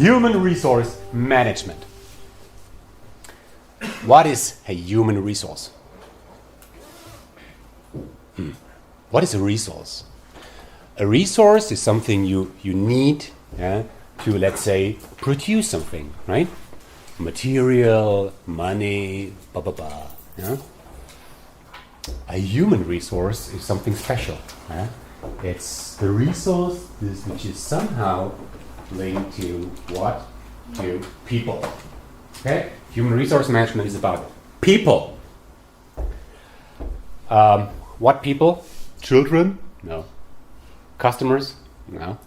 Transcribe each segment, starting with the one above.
Human resource management. What is a human resource? What is a resource? A resource is something you need, yeah, to, let's say, produce something, right? Material, money, blah, blah, blah. Yeah? A human resource is something special. Yeah? It's the resource which is somehow linked to what? To people. Okay? Human resource management is about people. What people? Children? No. Customers? No.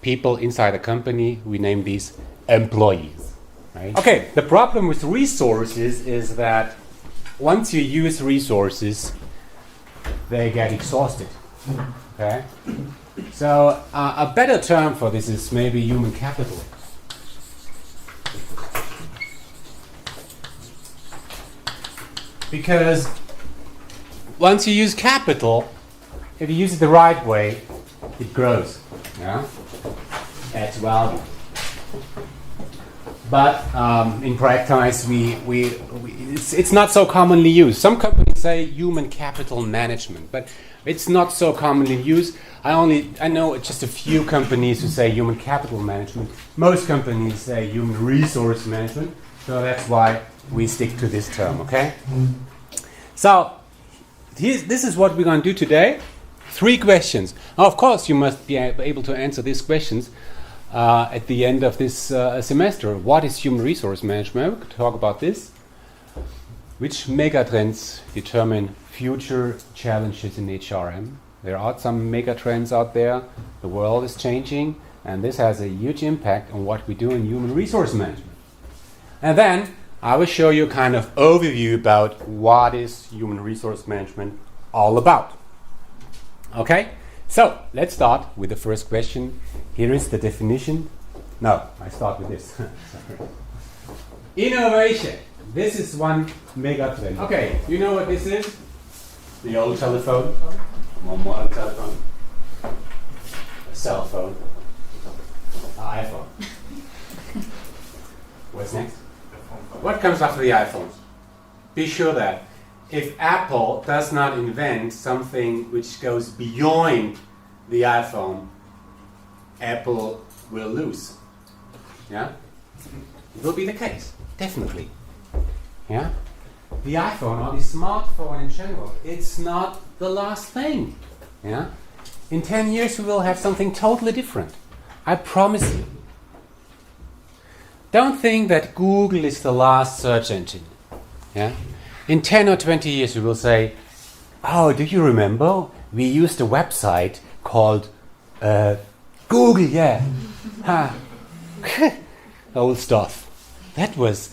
People inside a company, we name these employees. Right? Okay, the problem with resources is that once you use resources, they get exhausted. Okay? So a better term for this is maybe human capital. Because once you use capital, if you use it the right way, it grows. Yeah? Adds value. But in practice, it's not so commonly used. Some companies say human capital management, but it's not so commonly used. I know just a few companies who say human capital management. Most companies say human resource management. So that's why we stick to this term, okay? So this is what we're going to do today. 3 questions. Now, of course, you must be able to answer these questions at the end of this semester. What is human resource management? We could talk about this. Which megatrends determine future challenges in HRM? There are some megatrends out there. The world is changing, and this has a huge impact on what we do in human resource management. And then I will show you a kind of overview about what is human resource management all about. Okay? So, let's start with the first question. Here is the definition. No, I start with this. Innovation. This is one megatrend. Okay, you know what this is? The old telephone, more modern telephone, a cell phone, an iPhone. What's next? What comes after the iPhone? Be sure that if Apple does not invent something which goes beyond the iPhone, Apple will lose. Yeah? It will be the case, definitely. Yeah? The iPhone or the smartphone in general, it's not the last thing. Yeah? In 10 years we will have something totally different. I promise you. Don't think that Google is the last search engine. Yeah? In 10 or 20 years we will say, oh, do you remember? We used a website called Google, yeah. Old stuff. That was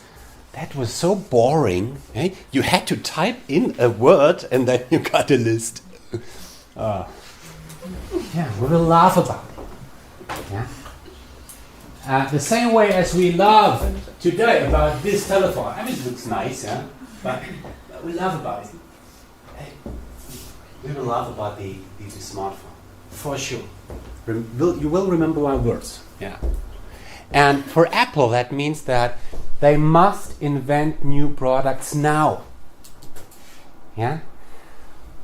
so boring. Eh? You had to type in a word and then you got a list. Yeah, we will laugh about it. Yeah? The same way as we laugh today about this telephone. I mean, it looks nice, yeah? But we laugh about it. Hey, we will laugh about the smartphone, for sure. You will remember my words. Yeah. And for Apple, that means that they must invent new products now. Yeah.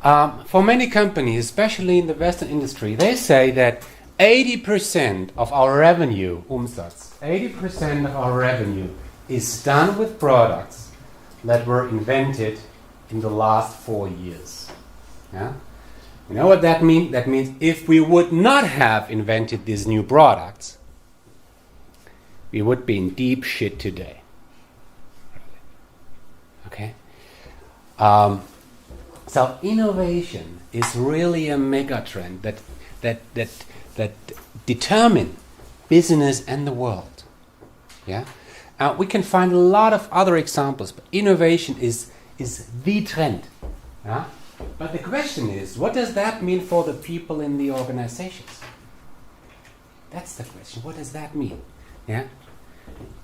For many companies, especially in the Western industry, they say that 80% of our revenue, Umsatz, 80% of our revenue is done with products that were invented in the last 4 years. Yeah? You know what that means? That means if we would not have invented these new products, we would be in deep shit today. Okay? So innovation is really a megatrend that determine business and the world. Yeah? We can find a lot of other examples, but innovation is the trend. Yeah? But the question is, what does that mean for the people in the organizations? That's the question. What does that mean? Yeah?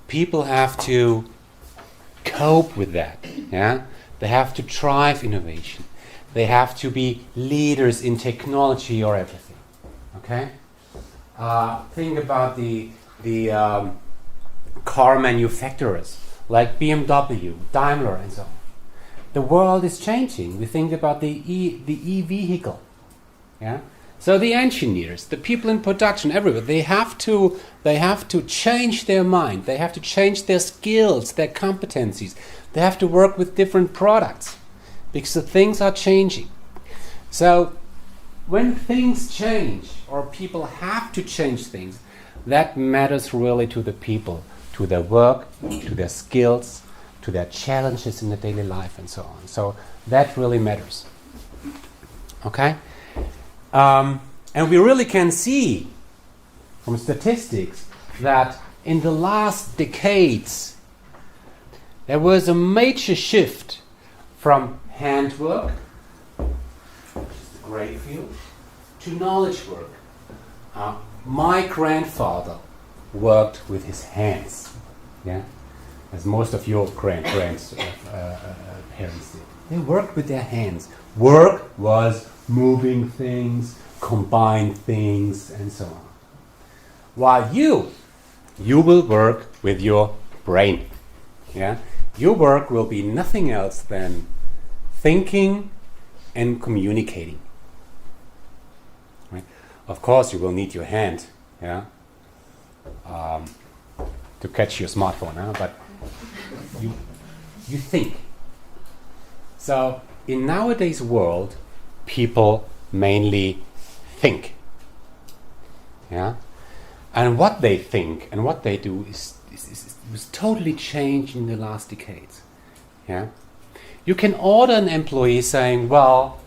People have to cope with that. Yeah? They have to drive innovation. They have to be leaders in technology or everything. Okay? Think about the car manufacturers like BMW, Daimler, and so on. The world is changing. We think about the e-vehicle. Yeah. So the engineers, the people in production, everywhere, they have to change their mind. They have to change their skills, their competencies. They have to work with different products because the things are changing. So when things change, or people have to change things, that matters really to the people, to their work, to their skills, to their challenges in the daily life, and so on. So that really matters. Okay? And we really can see from statistics that in the last decades there was a major shift from handwork, which is the grey field, to knowledge work. My grandfather worked with his hands, yeah, as most of your parents did. They worked with their hands. Work was moving things, combine things, and so on. While you will work with your brain. Yeah, your work will be nothing else than thinking and communicating. Right? Of course, you will need your hand, yeah, to catch your smartphone, huh? But you think. So in nowadays world, people mainly think. Yeah? And what they think and what they do was totally changed in the last decades. Yeah? You can order an employee saying, well,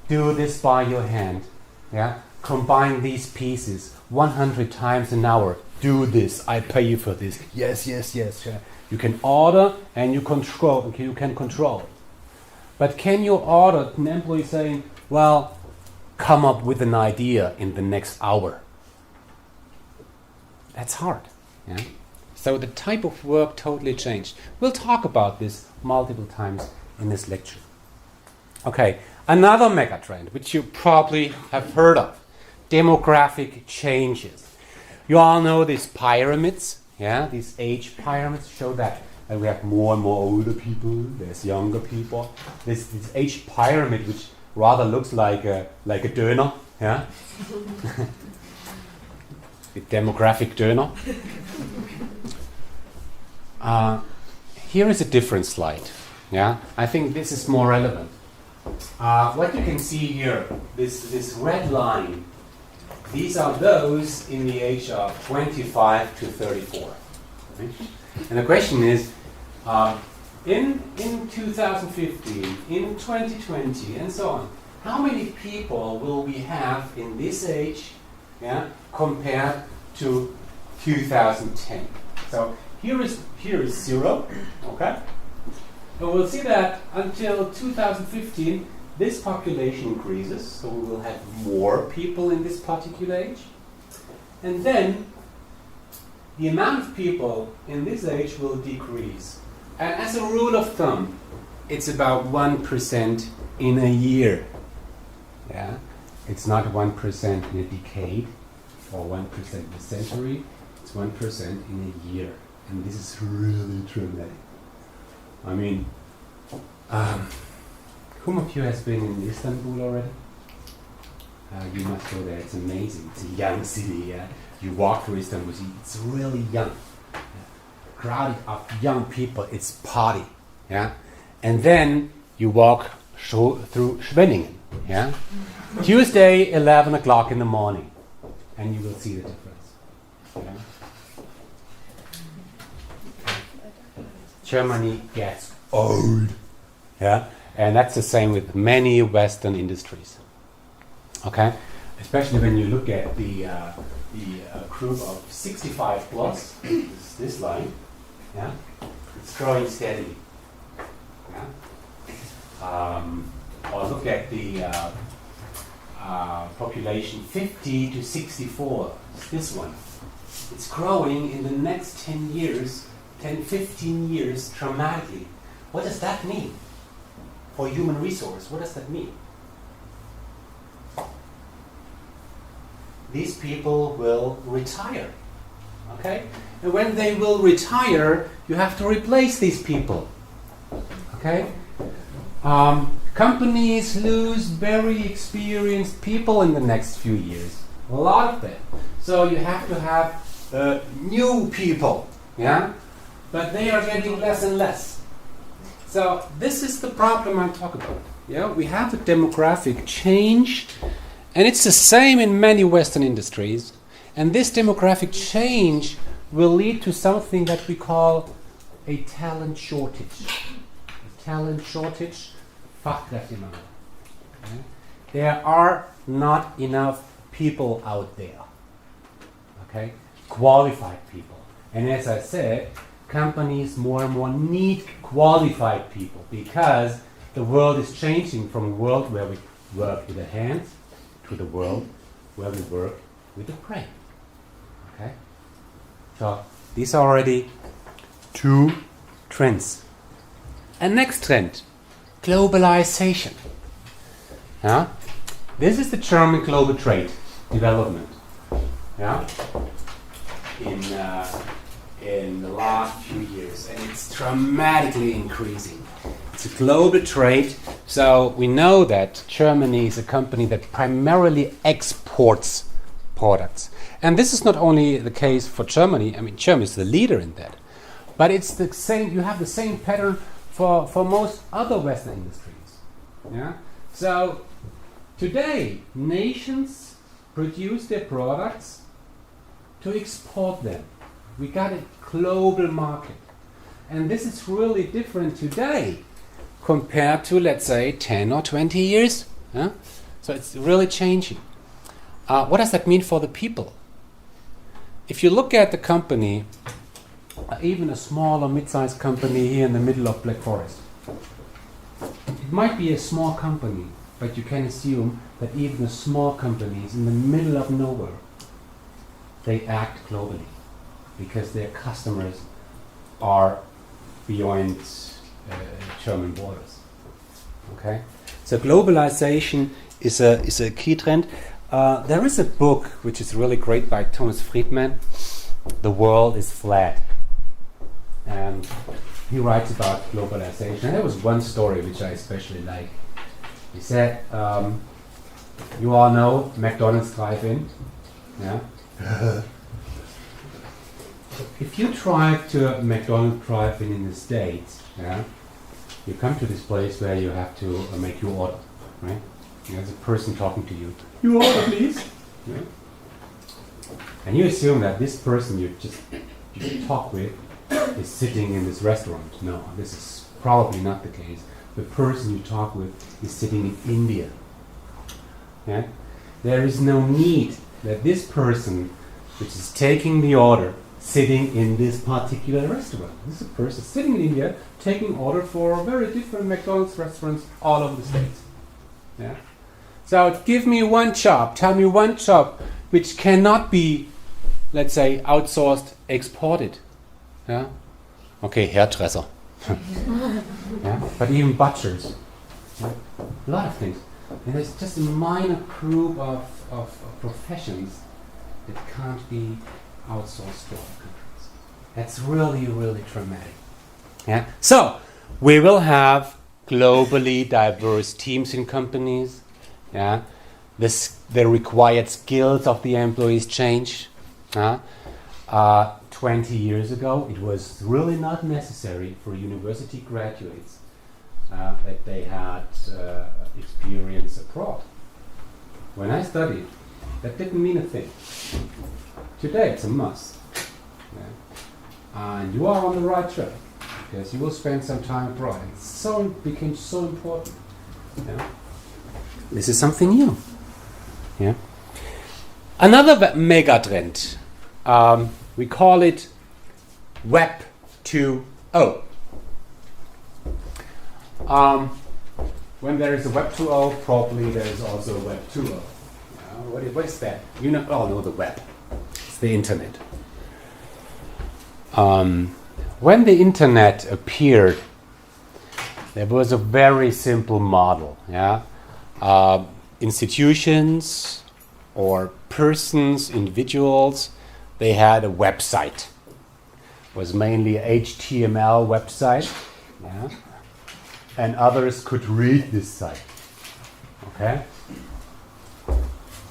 do this by your hand. Yeah? Combine these pieces 100 times an hour. Do this. I pay you for this. Yes, yes, yes. Yeah. You can order and you can control. But can you order an employee saying, well, come up with an idea in the next hour? That's hard. Yeah? So the type of work totally changed. We'll talk about this multiple times in this lecture. Okay, another megatrend, which you probably have heard of, demographic changes. You all know these pyramids, yeah? These age pyramids show that we have more and more older people, there's younger people. This age pyramid, which rather looks like a döner, yeah? The demographic döner. Here is a different slide. Yeah, I think this is more relevant. What you can see here, this red line, these are those in the age of 25 to 34. Right? And the question is, in 2015, in 2020, and so on, how many people will we have in this age, yeah, compared to 2010? So here is 0, okay? And we'll see that until 2015, this population increases, so we will have more people in this particular age. And then the amount of people in this age will decrease. And as a rule of thumb, it's about 1% in a year. Yeah? It's not 1% in a decade or 1% in a century, it's 1% in a year. And this is really dramatic. I mean, whom of you has been in Istanbul already? You must go there, it's amazing. It's a young city, yeah? You walk through Istanbul, it's really young. Crowded of young people, it's party, yeah? And then you walk through Schwenningen, yeah? Tuesday, 11 o'clock in the morning, and you will see the difference. Yeah? Germany gets old, yeah? And that's the same with many Western industries, okay? Especially when you look at the group of 65 plus, this line, yeah? It's growing steadily, yeah? Or look at the population 50 to 64, this one. It's growing in the next 10 years, 10, 15 years dramatically. What does that mean for human resource? What does that mean? These people will retire. Okay? And when they will retire, you have to replace these people. Okay? Companies lose very experienced people in the next few years. A lot of them. So you have to have new people. Yeah? But they are getting less and less. So this is the problem I'm talking about. Yeah? We have a demographic change, and it's the same in many Western industries. And this demographic change will lead to something that we call a talent shortage. A talent shortage, Fachkräftemangel. Okay? There are not enough people out there. Okay? Qualified people. And as I said, companies more and more need qualified people because the world is changing from a world where we work with the hands to the world where we work with the brain. Okay? So these are already two trends. And next trend, globalization. Yeah? This is the German global trade development. Yeah? In the last few years, and it's dramatically increasing. It's a global trade, so we know that Germany is a company that primarily exports products. And this is not only the case for Germany, I mean Germany is the leader in that, but it's the same, you have the same pattern for most other Western industries. Yeah? So today, nations produce their products to export them. We got a global market. And this is really different today compared to, let's say, 10 or 20 years. Huh? So it's really changing. What does that mean for the people? If you look at the company, even a small or mid-sized company here in the middle of Black Forest, it might be a small company, but you can assume that even the small companies in the middle of nowhere, they act globally because their customers are beyond German borders. Okay, so globalization is a key trend. There is a book which is really great by Thomas Friedman. The World is Flat, and he writes about globalization. And there was one story which I especially like. He said, "You all know McDonald's drive-in, yeah." If you drive to a McDonald's drive-in in the States, yeah, you come to this place where you have to make your order, right? There's a person talking to you. Your order, please. Yeah? And you assume that this person you talk with is sitting in this restaurant. No, this is probably not the case. The person you talk with is sitting in India. Yeah? There is no need that this person, which is taking the order, sitting in this particular restaurant. This is a person sitting in India taking order for very different McDonald's restaurants all over the States. Yeah? So give me one job, tell me one job which cannot be, let's say, outsourced, exported. Yeah? Okay, hairdresser. Yeah? But even butchers. Yeah? A lot of things. And there's just a minor group of professions that can't be outsourced to other countries. That's really, really dramatic. Yeah. So we will have globally diverse teams in companies. Yeah. The required skills of the employees change. 20 years ago, it was really not necessary for university graduates that they had experience abroad. When I studied, that didn't mean a thing. Today it's a must. Yeah. And you are on the right track because you will spend some time abroad. It became so important. Yeah. This is something new. Yeah. Another mega trend, we call it Web 2.0. When there is a Web 2.0, probably there is also a Web 2.0. What is that? You all know the web. It's the internet. When the internet appeared, there was a very simple model. Yeah, institutions or persons, individuals, they had a website. It was mainly a HTML website, yeah? And others could read this site. Okay?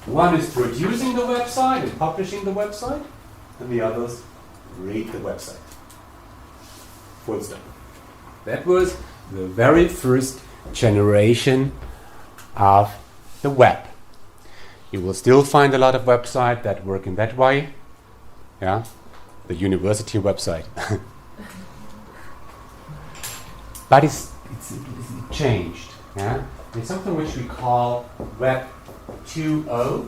One is producing the website and publishing the website, and the others read the website. Full stop. That was the very first generation of the web. You will still find a lot of websites that work in that way. Yeah, the university website. But it changed. Yeah, it's something which we call Web 2.0.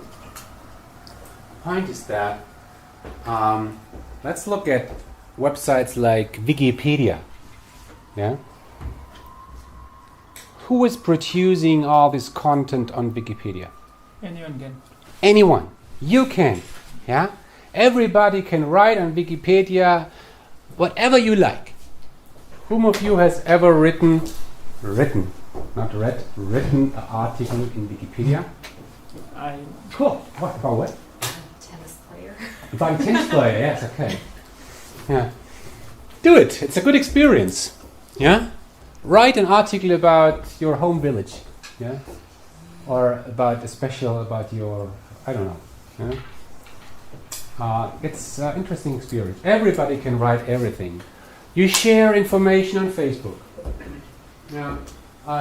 Point is that let's look at websites like Wikipedia. Yeah. Who is producing all this content on Wikipedia? Anyone can. Anyone. You can. Yeah? Everybody can write on Wikipedia whatever you like. Whom of you has ever written an article in Wikipedia? Cool. What about what? Tennis player. About a tennis player, yes, okay. Yeah. Do it. It's a good experience. Yeah? Write an article about your home village. Yeah? Or about about your, I don't know. Yeah? It's an interesting experience. Everybody can write everything. You share information on Facebook. Yeah.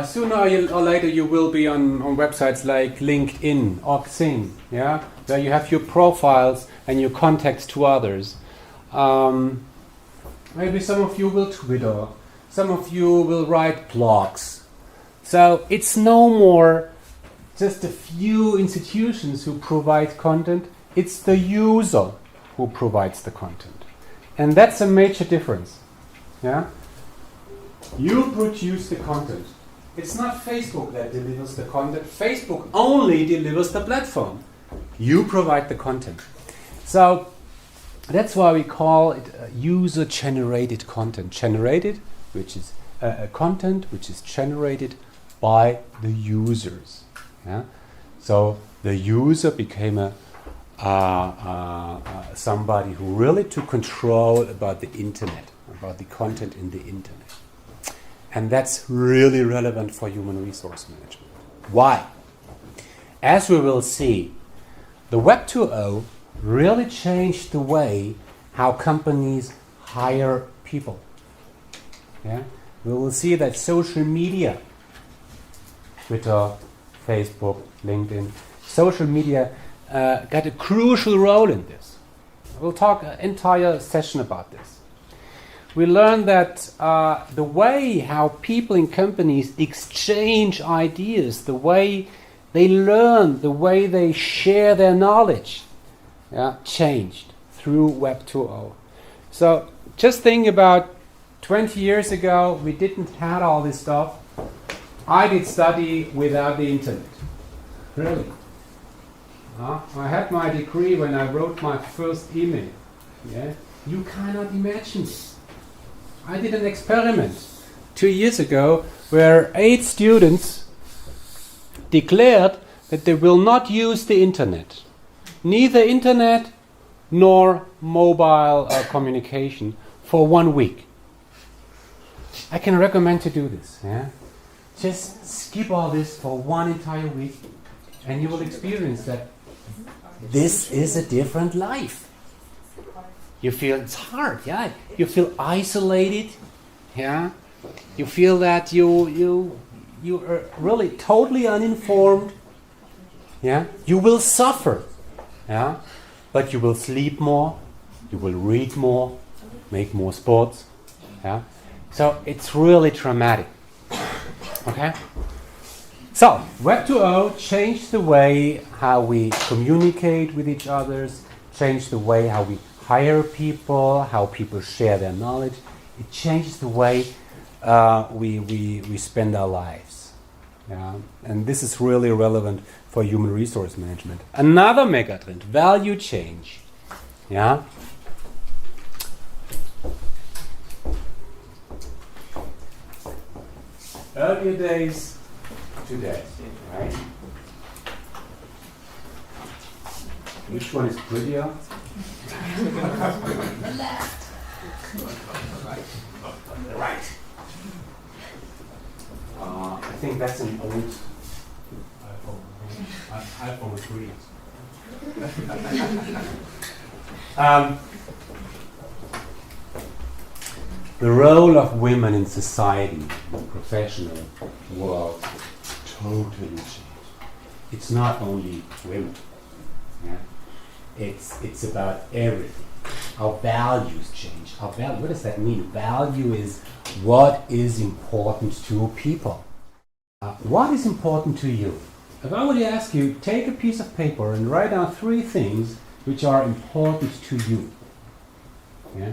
Sooner or later you will be on websites like LinkedIn or Xing, yeah? Where you have your profiles and your contacts to others. Maybe some of you will Twitter. Some of you will write blogs. So it's no more just a few institutions who provide content. It's the user who provides the content. And that's a major difference. Yeah? You produce the content. It's not Facebook that delivers the content. Facebook only delivers the platform. You provide the content. So that's why we call it user-generated content. Generated, which is content which is generated by the users. Yeah? So the user became somebody who really took control about the internet, about the content in the internet. And that's really relevant for human resource management. Why? As we will see, the Web 2.0 really changed the way how companies hire people. Yeah? We will see that social media, Twitter, Facebook, LinkedIn, social media got a crucial role in this. We'll talk an entire session about this. We learned that the way how people in companies exchange ideas, the way they learn, the way they share their knowledge, changed through Web 2.0. So just think about 20 years ago, we didn't have all this stuff. I did study without the internet. Really. I had my degree when I wrote my first email. Yeah? You cannot imagine it. I did an experiment 2 years ago where 8 students declared that they will not use the internet. Neither internet nor mobile communication for 1 week. I can recommend to do this. Yeah? Just skip all this for 1 entire week and you will experience that this is a different life. You feel it's hard, yeah. You feel isolated, yeah. You feel that you are really totally uninformed, yeah. You will suffer, yeah. But you will sleep more, you will read more, make more sports, yeah. So it's really traumatic, okay. So Web 2.0 changed the way how we communicate with each other, changed the way how we hire people, how people share their knowledge. It changes the way we spend our lives. Yeah? And this is really relevant for human resource management. Another megatrend, value change. Yeah? Earlier days, today, right? Which one is prettier? The left. The right. I think that's an old iPhone 3. The role of women in society, in the professional world, totally changed. It's not only women. Yeah? It's about everything. Our values change. What does that mean? Value is what is important to people. What is important to you? If I were to ask you, take a piece of paper and write down 3 things which are important to you. Yeah?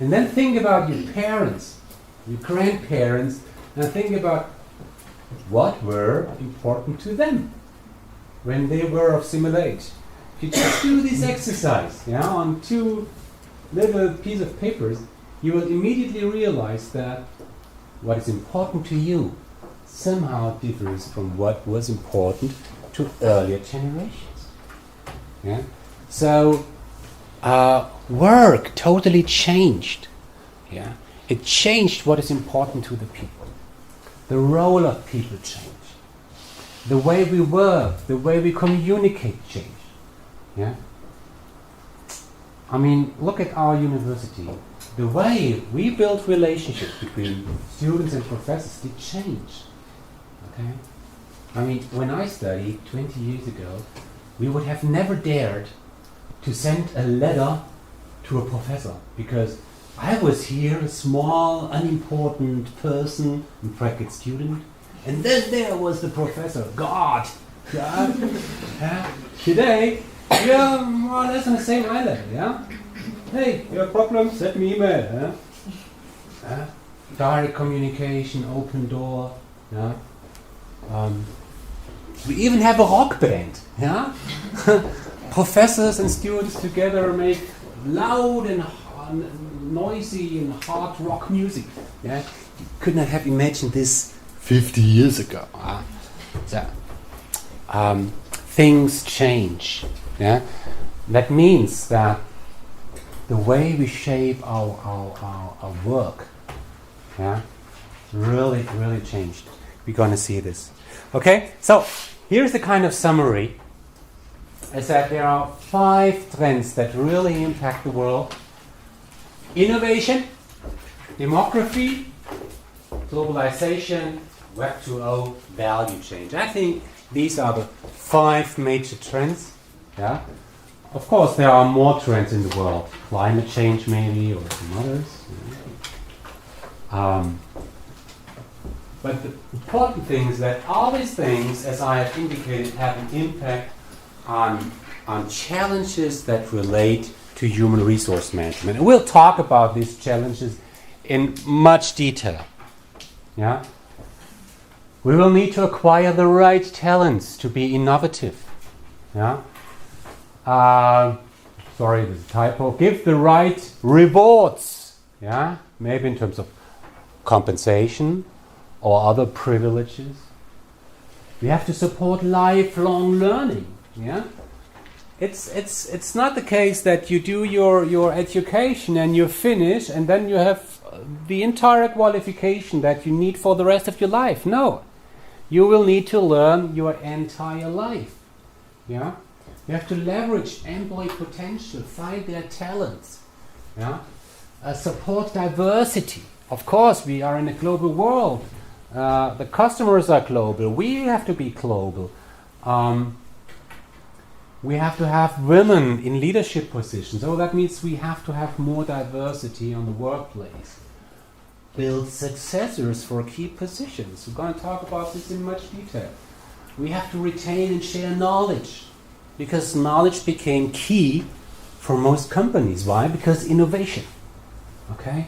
And then think about your parents, your grandparents, and think about what were important to them when they were of similar age. If you just do this exercise, on 2 little pieces of papers, you will immediately realize that what is important to you somehow differs from what was important to earlier generations. Yeah? So, work totally changed. Yeah? It changed what is important to the people. The role of people changed. The way we work, the way we communicate changed. Yeah? I mean, look at our university. The way we build relationships between students and professors did change. Okay? I mean, when I studied 20 years ago, we would have never dared to send a letter to a professor because I was here, a small, unimportant person, in bracket student, and then there was the professor, God. Today, we are more or less on the same eye level, yeah? Hey, you have problems? Send me email, yeah? Direct communication, open door, yeah? We even have a rock band, yeah? Professors and students together make loud and noisy and hard rock music. Yeah? You could not have imagined this 50 years ago. Things change. Yeah? That means that the way we shape our work, yeah, really changed. We're going to see this. Okay, so here's the kind of summary. I said there are 5 trends that really impact the world. Innovation, demography, globalization, Web 2.0, value change. I think these are the 5 major trends. Yeah. Of course, there are more trends in the world. Climate change maybe, or some others. But the important thing is that all these things, as I have indicated, have an impact on challenges that relate to human resource management. And we'll talk about these challenges in much detail. Yeah? We will need to acquire the right talents to be innovative. Yeah? Sorry, there's a typo. Give the right rewards. Yeah? Maybe in terms of compensation or other privileges. We have to support lifelong learning. Yeah? It's not the case that you do your education and you finish and then you have the entire qualification that you need for the rest of your life. No. You will need to learn your entire life. Yeah? You have to leverage employee potential, find their talents. Yeah? Support diversity. Of course, we are in a global world. The customers are global. We have to be global. We have to have women in leadership positions. So that means we have to have more diversity on the workplace. Build successors for key positions. We're going to talk about this in much detail. We have to retain and share knowledge, because knowledge became key for most companies. Why? Because innovation. Okay?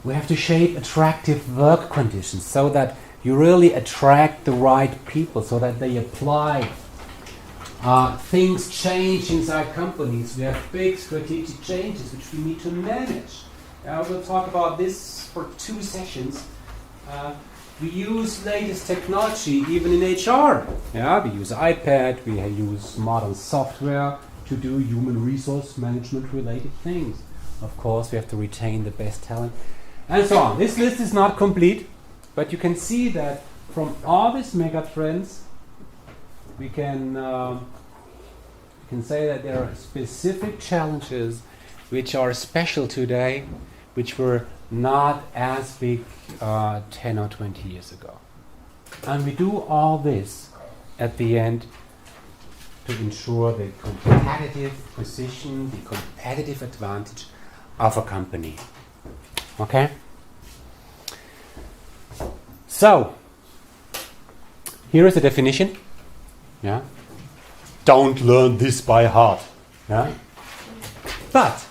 We have to shape attractive work conditions so that you really attract the right people, so that they apply. Things change inside companies. We have big strategic changes which we need to manage. We'll talk about this for 2 sessions. We use latest technology even in HR. Yeah, we use iPad, we use modern software, to do human resource management related things. Of course, we have to retain the best talent, and so on. This list is not complete, but you can see that from all these megatrends, we can say that there are specific challenges which are special today, which were not as big 10 or 20 years ago. And we do all this at the end to ensure the competitive position, the competitive advantage of a company. Okay? So, here is the definition. Yeah? Don't learn this by heart. Yeah? But,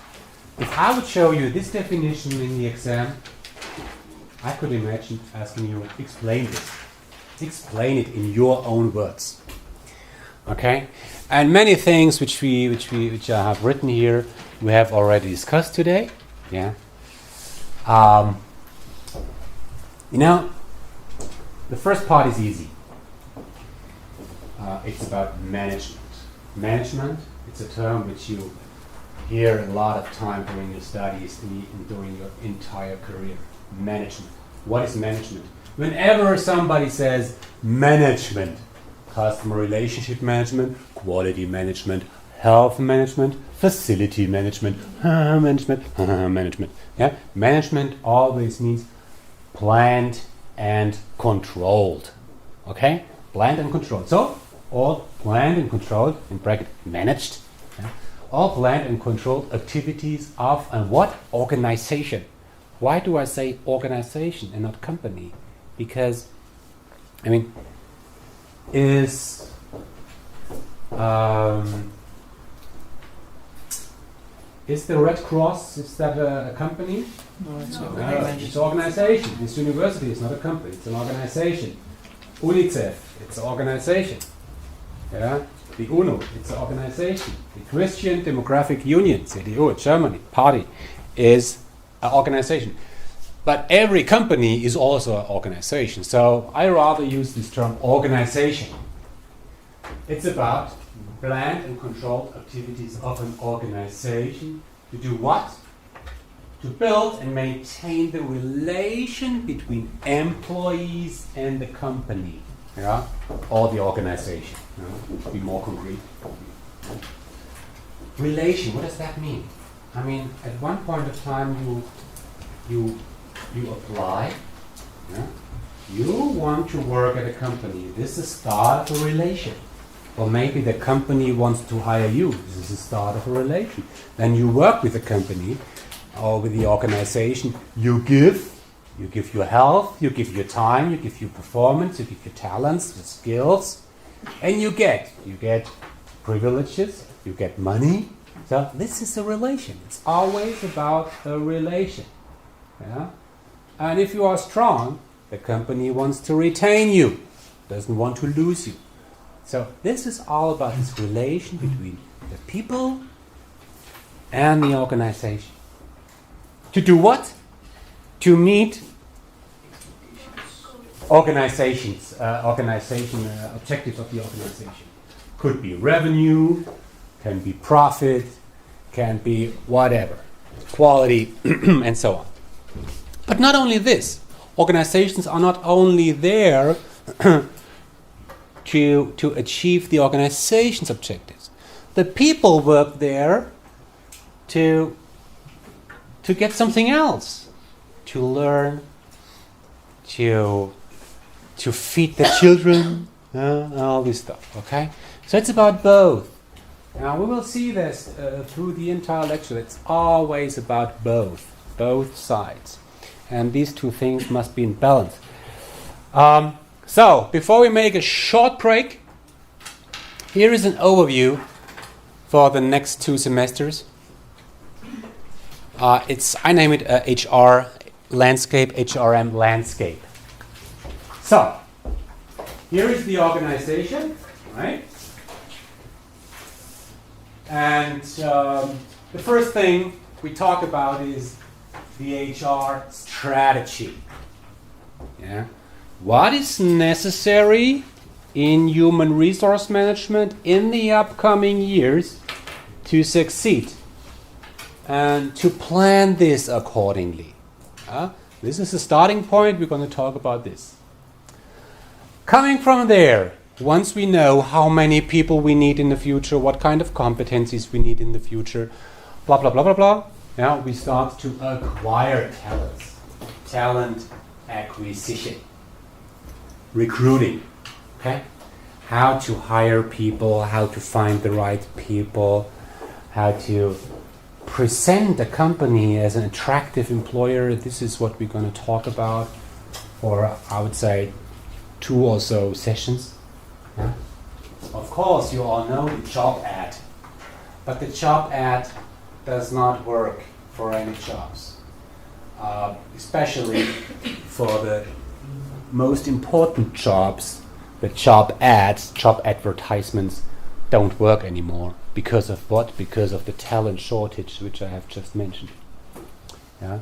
if I would show you this definition in the exam, I could imagine asking you, explain this. Explain it in your own words. Okay? And many things which I have written here, we have already discussed today. Yeah. The first part is easy. It's about management. Management, it's a term which you hear a lot of time during your studies and during your entire career. Management. What is management? Whenever somebody says management, customer relationship management, quality management, health management, facility management, management. Yeah? Management always means planned and controlled. Okay? Planned and controlled. So, all planned and controlled, in bracket managed, yeah? All planned and controlled activities of and what? Organization. Why do I say organization and not company? Because, is the Red Cross, is that a company? No, it's No, organization. it's an organization. This university is not a company, it's an organization. UNICEF, it's an organization. Yeah? The UNO, it's an organization. The Christian Demographic Union, CDU, Germany, party, is an organization. But every company is also an organization. So I rather use this term organization. It's about planned and controlled activities of an organization to do what? To build and maintain the relation between employees and the company, yeah, or the organization. To be more concrete. Relation. What does that mean? At one point of time, you apply. Yeah? You want to work at a company. This is the start of a relation. Or maybe the company wants to hire you. This is the start of a relation. Then you work with the company or with the organization. You give your health, you give your time, you give your performance, you give your talents, your skills, and you get privileges, you get money. So this is a relation. It's always about a relation. Yeah? And if you are strong, the company wants to retain you, doesn't want to lose you. So this is all about this relation between the people and the organization. To do what? To meet objectives of the organization. Could be revenue, can be profit, can be whatever, quality, and so on. But not only this, organizations are not only there to achieve the organization's objectives. The people work there to get something else, to learn, to feed the children, all this stuff. Okay, so it's about both. Now we will see this through the entire lecture. It's always about both sides, and these two things must be in balance. So before we make a short break, here is an overview for the next 2 semesters. I name it HR landscape, HRM landscape. So, here is the organization, right? And the first thing we talk about is the HR strategy. Yeah. What is necessary in human resource management in the upcoming years to succeed and to plan this accordingly. This is the starting point. We're going to talk about this. Coming from there, once we know how many people we need in the future, what kind of competencies we need in the future, blah, blah, blah, blah, blah, yeah, we start to acquire talents. Talent acquisition. Recruiting. Okay? How to hire people, how to find the right people, how to present a company as an attractive employer. This is what we're going to talk about for, I would say, 2 or so sessions. Yeah? Of course, you all know the job ad, but the job ad does not work for any jobs, especially for the most important jobs. The job ads, job advertisements don't work anymore. Because of what? Because of the talent shortage, which I have just mentioned. Yeah.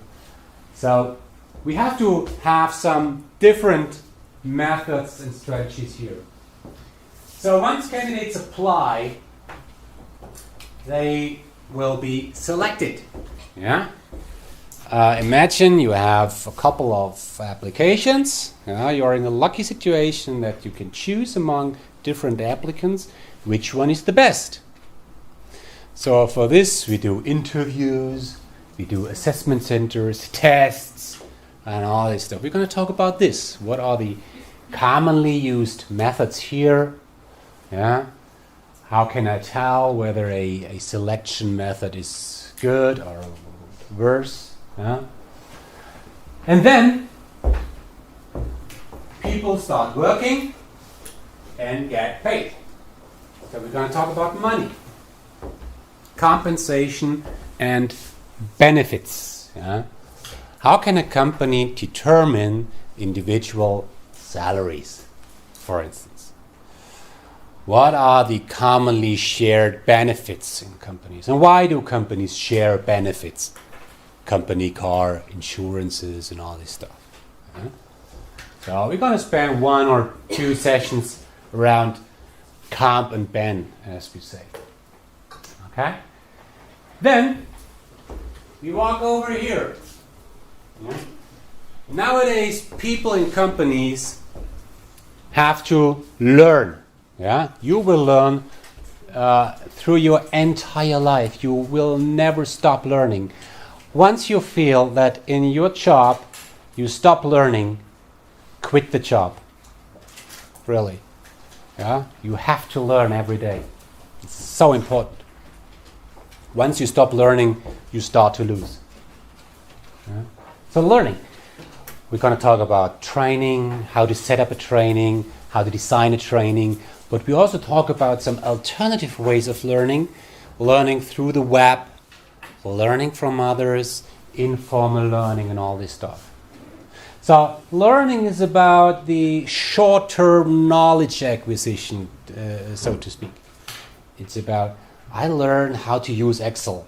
So we have to have some different methods and strategies here. So once candidates apply, they will be selected. Yeah. Imagine you have a couple of applications. You're in a lucky situation that you can choose among different applicants which one is the best. So for this we do interviews, we do assessment centers, tests, and all this stuff. We're going to talk about this. What are the commonly used methods here? Yeah. How can I tell whether a selection method is good or worse? Yeah. And then people start working and get paid. So we're going to talk about money, compensation, and benefits. Yeah. How can a company determine individual salaries, for instance? What are the commonly shared benefits in companies? And why do companies share benefits? Company car, insurances, and all this stuff. Yeah. So we're going to spend 1 or 2 sessions around comp and ben, as we say. Okay? Then we walk over here. Yeah. Nowadays, people in companies have to learn. Yeah, you will learn through your entire life. You will never stop learning. Once you feel that in your job you stop learning, quit the job. Really. Yeah? You have to learn every day. It's so important. Once you stop learning, you start to lose. Yeah? So learning. We're going to talk about training, how to set up a training, how to design a training, but we also talk about some alternative ways of learning, learning through the web, learning from others, informal learning, and all this stuff. So learning is about the short-term knowledge acquisition, so to speak. It's about, I learn how to use Excel.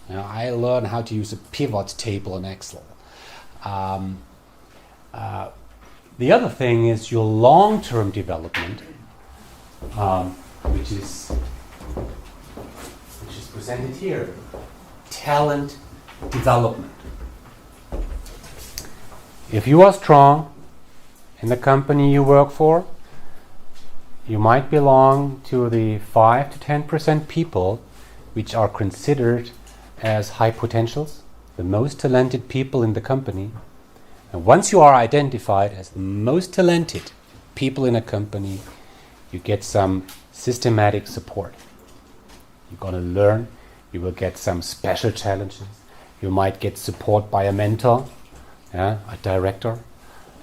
I learn how to use a pivot table in Excel. The other thing is your long-term development, which is presented here. Talent development. If you are strong in the company you work for, you might belong to the 5 to 10% people which are considered as high potentials, the most talented people in the company. And once you are identified as the most talented people in a company, you get some systematic support. You're going to learn. You will get some special challenges. You might get support by a mentor, a director,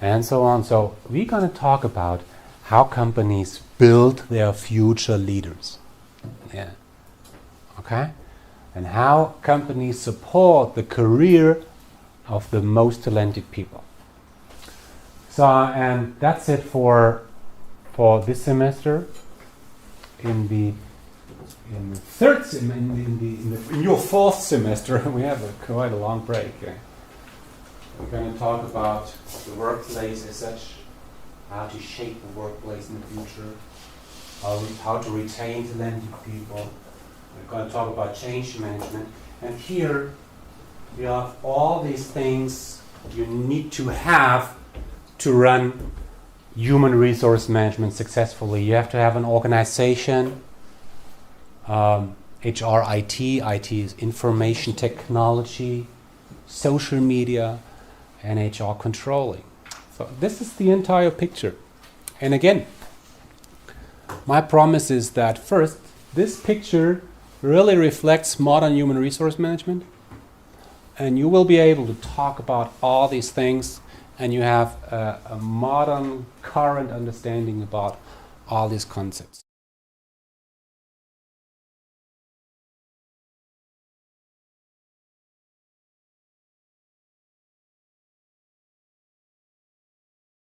and so on. So we're going to talk about how companies build their future leaders. Yeah. Okay? And how companies support the career of the most talented people. So, and that's it for this semester. In your 4th semester, we have quite a long break. We're going to talk about the workplace as such, how to shape the workplace in the future, how to retain talented people, We're going to talk about change management. And here we have all these things you need to have to run human resource management successfully. You have to have an organization, HR, IT is information technology, social media, and HR controlling. So this is the entire picture. And again, my promise is that first, this picture really reflects modern human resource management, and you will be able to talk about all these things, and you have a modern, current understanding about all these concepts.